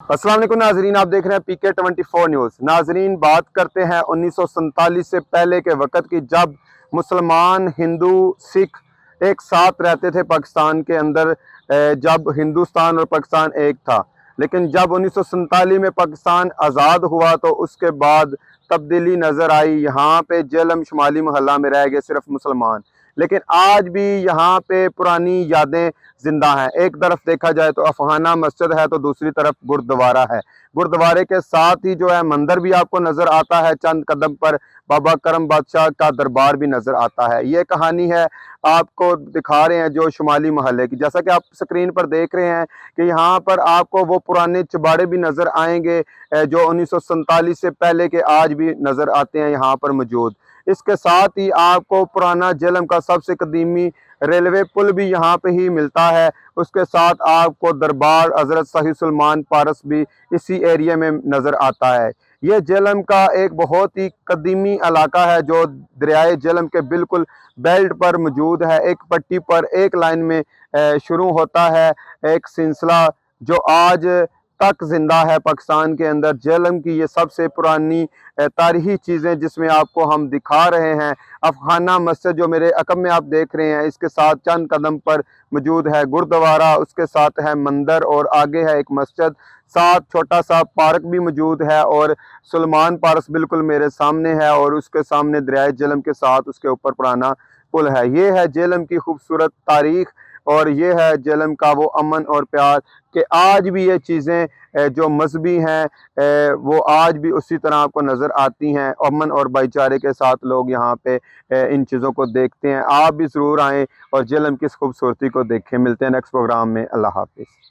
अस्सलाम वालेकुम नाजरीन, आप देख रहे हैं PK24 न्यूज़। नाजरीन, बात करते हैं 1947 से पहले के वक़्त की, जब मुसलमान, हिंदू, सिख एक साथ रहते थे पाकिस्तान के अंदर। जब हिंदुस्तान और पाकिस्तान एक था, लेकिन जब 1947 में पाकिस्तान आज़ाद हुआ तो उसके बाद तब्दीली नज़र आई। यहाँ पे जेलम शुमाली मोहल्ला में रह गए सिर्फ मुसलमान, लेकिन आज भी यहाँ पे पुरानी यादें जिंदा हैं। एक तरफ देखा जाए तो अफगाना मस्जिद है, तो दूसरी तरफ गुरुद्वारा है। गुरुद्वारे के साथ ही जो है मंदिर भी आपको नजर आता है। चंद कदम पर बाबा करम बादशाह का दरबार भी नजर आता है। ये कहानी है, आपको दिखा रहे हैं जो शुमाली मोहल्ले की। जैसा कि आप स्क्रीन पर देख रहे हैं कि यहाँ पर आपको वो पुराने चबाड़े भी नजर आएंगे जो 1947 से पहले के आज भी नजर आते हैं यहाँ पर मौजूद। इसके साथ ही आपको पुराना जेलम का सबसे कदीमी रेलवे पुल भी यहाँ पे ही मिलता है। उसके साथ आपको दरबार हजरत सही सलमान पारस भी इसी एरिया में नज़र आता है। ये जेलम का एक बहुत ही कदीमी इलाका है जो दरियाए जेलम के बिल्कुल बेल्ट पर मौजूद है। एक पट्टी पर एक लाइन में शुरू होता है एक सिलसिला जो आज तक जिंदा है पाकिस्तान के अंदर। जेलम की ये सबसे पुरानी तारीखी चीज़ें जिसमें आपको हम दिखा रहे हैं। अफगाना मस्जिद जो मेरे अकब में आप देख रहे हैं, इसके साथ चंद कदम पर मौजूद है गुरुद्वारा, उसके साथ है मंदिर और आगे है एक मस्जिद, साथ छोटा सा पार्क भी मौजूद है। और सलमान पार्क बिल्कुल मेरे सामने है और उसके सामने दरियाए जेलम के साथ उसके ऊपर पुराना पुल है। ये है जेलम की खूबसूरत तारीख और ये है जेलम का वो अमन और प्यार कि आज भी ये चीज़ें जो मजहबी हैं वो आज भी उसी तरह आपको नज़र आती हैं। अमन और भाईचारे के साथ लोग यहाँ पे इन चीज़ों को देखते हैं। आप भी ज़रूर आएँ और जेलम की इस खूबसूरती को देखें। मिलते हैं नेक्स्ट प्रोग्राम में। अल्लाह हाफिज़।